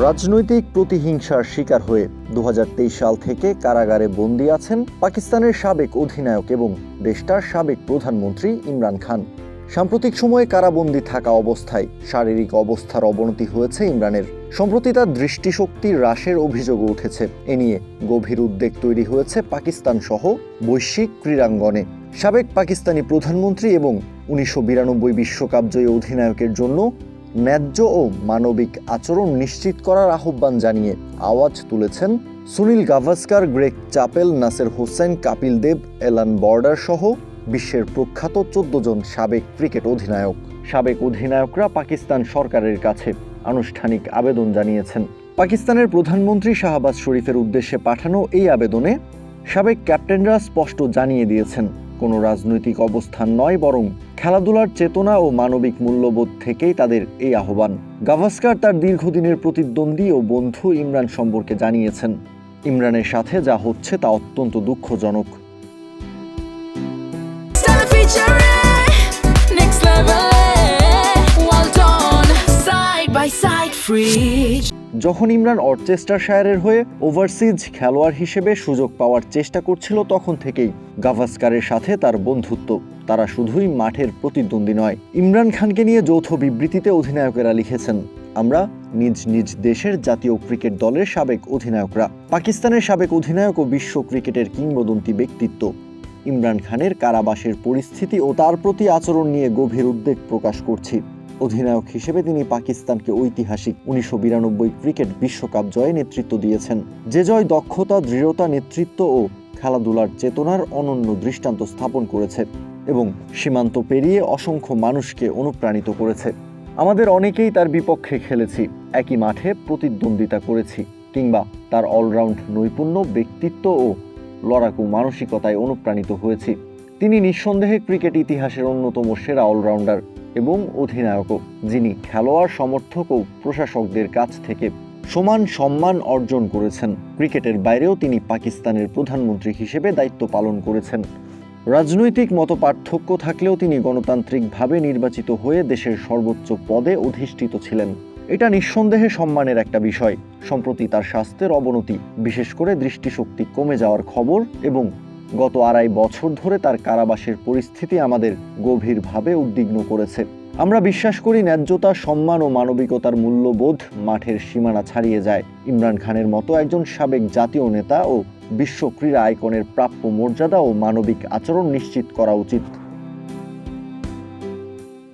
রাজনৈতিক প্রতিহিংসার শিকার হয়ে 2023 সাল থেকে কারাগারে বন্দী আছেন পাকিস্তানের সাবেক অধিনায়ক এবং দেশটার সাবেক প্রধানমন্ত্রী ইমরান খান। সাম্প্রতিক সময়ে কারাবন্দী থাকা অবস্থায় শারীরিক অবস্থার অবনতি হয়েছে ইমরানের। সম্প্রতি তার দৃষ্টিশক্তি হ্রাসের অভিযোগও উঠেছে। এ নিয়ে গভীর উদ্বেগ তৈরি হয়েছে পাকিস্তান সহ বৈশ্বিক ক্রীড়াঙ্গনে। সাবেক পাকিস্তানি প্রধানমন্ত্রী এবং 1992 বিশ্বকাপ জয়ী অধিনায়কের জন্য ন্যায্য ও মানবিক আচরণ নিশ্চিত করার আহ্বান জানিয়ে আওয়াজ তুলেছেন সুনীল গাভাস্কার, গ্রেগ চাপেল, নাসের হোসেন, কপিল দেব, এলান বর্ডার সহ বিশ্বের প্রখ্যাত 14 জন সাবেক ক্রিকেট অধিনায়ক। সাবেক অধিনায়করা পাকিস্তান সরকারের কাছে আনুষ্ঠানিক আবেদন জানিয়েছেন। পাকিস্তানের প্রধানমন্ত্রী শাহবাজ শরীফের উদ্দেশ্যে পাঠানো এই আবেদনে সাবেক ক্যাপ্টেনরা স্পষ্ট জানিয়ে দিয়েছেন, কোনো রাজনৈতিক অবস্থান নয়, বরং খেলাধুলার চেতনা ও মানবিক মূল্যবোধ থেকেই তাদের এই আহ্বান। গাভাস্কার তার দীর্ঘদিনের প্রতিদ্বন্দ্বী ও বন্ধু ইমরান সম্পর্কে জানিয়েছেন, ইমরানের সাথে যা হচ্ছে তা অত্যন্ত দুঃখজনক। যখন ইমরান অর্চেস্টারশায়ারের হয়ে ওভারসিজ খেলোয়াড় হিসেবে সুযোগ পাওয়ার চেষ্টা করছিল, তখন থেকেই গাভাস্কারের সাথে তার বন্ধুত্ব। তারা শুধুই মাঠের প্রতিদ্বন্দ্বী নয়। ইমরান খানকে নিয়ে যৌথ বিবৃতিতে অধিনায়কেরা লিখেছেন, আমরা নিজ নিজ দেশের জাতীয় ক্রিকেট দলের সাবেক অধিনায়করা, পাকিস্তানের সাবেক অধিনায়ক ও বিশ্ব ক্রিকেটের কিংবদন্তি ব্যক্তিত্ব ইমরান খানের কারাবাসের পরিস্থিতি ও তার প্রতি আচরণ নিয়ে গভীর উদ্বেগ প্রকাশ করছি। অধিনায়ক হিসেবে তিনি পাকিস্তানকে ঐতিহাসিক 1992 ক্রিকেট বিশ্বকাপ জয়ে নেতৃত্ব দিয়েছেন, যে জয় দক্ষতা, দৃঢ়তা, নেতৃত্ব ও খেলাধুলার চেতনার অনন্য দৃষ্টান্ত স্থাপন করেছে এবং সীমান্ত পেরিয়ে অসংখ্য মানুষকে অনুপ্রাণিত করেছে। আমাদের অনেকেই তার বিপক্ষে খেলেছি, একই মাঠে প্রতিদ্বন্দ্বিতা করেছি, কিংবা তার অলরাউন্ড নৈপুণ্য, ব্যক্তিত্ব ও লড়াকু মানসিকতায় অনুপ্রাণিত হয়েছি। তিনি নিঃসন্দেহে ক্রিকেট ইতিহাসের অন্যতম সেরা অলরাউন্ডার এবং অধিনায়কও, যিনি খেলোয়াড়, সমর্থক ও প্রশাসকদের কাছ থেকে সমান সম্মান অর্জন করেছেন। ক্রিকেটের বাইরেও তিনি পাকিস্তানের প্রধানমন্ত্রী হিসেবে দায়িত্ব পালন করেছেন। রাজনৈতিক মতপার্থক্য থাকলেও তিনি গণতান্ত্রিকভাবে নির্বাচিত হয়ে দেশের সর্বোচ্চ পদে অধিষ্ঠিত ছিলেন। এটা নিঃসন্দেহে সম্মানের একটা বিষয়। সম্প্রতি তার স্বাস্থ্যের অবনতি, বিশেষ করে দৃষ্টিশক্তি কমে যাওয়ার খবর এবং গত 2.5 বছর ধরে তার কারাবাসের পরিস্থিতি আমাদের গভীরভাবে উদ্বিগ্ন করেছে। আমরা বিশ্বাস করি ন্যায্যতা, সম্মান ও মানবিকতার মূল্যবোধ মাঠের সীমানা ছাড়িয়ে যায়। ইমরান খানের মতো একজন সাবেক জাতীয় নেতা ও বিশ্ব ক্রীড়া আইকনের প্রাপ্য মর্যাদা ও মানবিক আচরণ নিশ্চিত করা উচিত।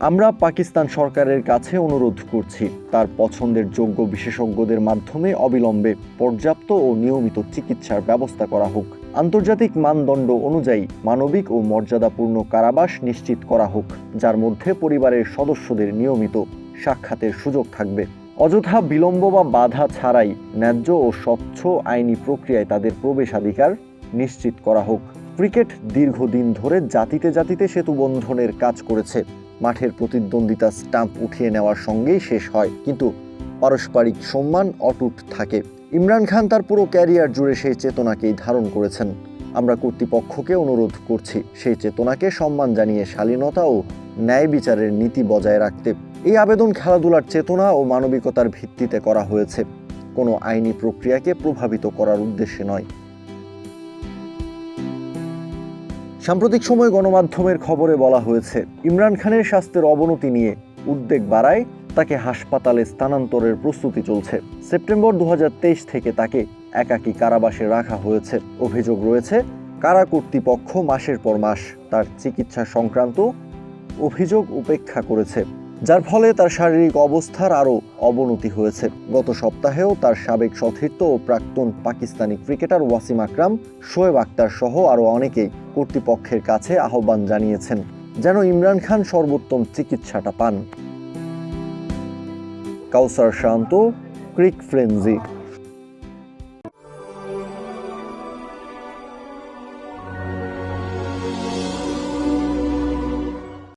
আমরা পাকিস্তান সরকারের কাছে অনুরোধ করছি, তার পছন্দের যোগ্য বিশেষজ্ঞদের মাধ্যমে অবিলম্বে পর্যাপ্ত ও নিয়মিত চিকিৎসার ব্যবস্থা করা হোক। আন্তর্জাতিক মানদণ্ড অনুযায়ী মানবিক ও মর্যাদাপূর্ণ কারাবাস নিশ্চিত করা হোক, যার মধ্যে পরিবারের সদস্যদের নিয়মিত সাক্ষাতের সুযোগ থাকবে। অযথা বিলম্ব বা বাধা ছাড়াই ন্যায্য ও স্বচ্ছ আইনি প্রক্রিয়ায় তাদের প্রবেশাধিকার নিশ্চিত করা হোক। ক্রিকেট দীর্ঘদিন ধরে জাতিতে জাতিতে সেতু বন্ধনের কাজ করেছে। মাঠের প্রতিদ্বন্দ্বিতা স্টাম্প উঠিয়ে নেওয়ার সঙ্গেই শেষ হয়, কিন্তু পারস্পরিক সম্মান অটুট থাকে। ইমরান খান তার পুরো ক্যারিয়ার জুড়ে সেই চেতনাকেই ধারণ করেছেন। আমরা কর্তৃপক্ষকে অনুরোধ করছি সেই চেতনাকে সম্মান জানিয়ে শালীনতা ও ন্যায় বিচারের নীতি বজায় রাখতে। এই আবেদন খেলাধুলার চেতনা ও মানবিকতার ভিত্তিতে করা হয়েছে, কোনো আইনি প্রক্রিয়াকে প্রভাবিত করার উদ্দেশ্যে নয়। সাম্প্রতিক সময়ে গণমাধ্যমের খবরে বলা হয়েছে, ইমরান খানের স্বাস্থ্যের অবনতি নিয়ে উদ্বেগ বাড়ায় তাকে হাসপাতালে স্থানান্তরের প্রস্তুতি চলছে। সেপ্টেম্বর 2023 থেকে তাকে একাকী কারাবাসে রাখা হয়েছে। অভিযোগ রয়েছে, কারা কর্তৃপক্ষ মাসের পর মাস তার চিকিৎসা সংক্রান্ত অভিযোগ উপেক্ষা করেছে, যার ফলে তার শারীরিক অবস্থার আরও অবনতি হয়েছে। গত সপ্তাহেও তার সাবেক সতীর্থ ও প্রাক্তন পাকিস্তানি ক্রিকেটার ওয়াসিম আকরাম, শোয়েব আখতার সহ আরও অনেকেই কর্তৃপক্ষের কাছে আহ্বান জানিয়েছেন যেন ইমরান খান সর্বোত্তম চিকিৎসাটা পান। কাউসার শান্ত, ক্রিক ফ্রেঞ্জি।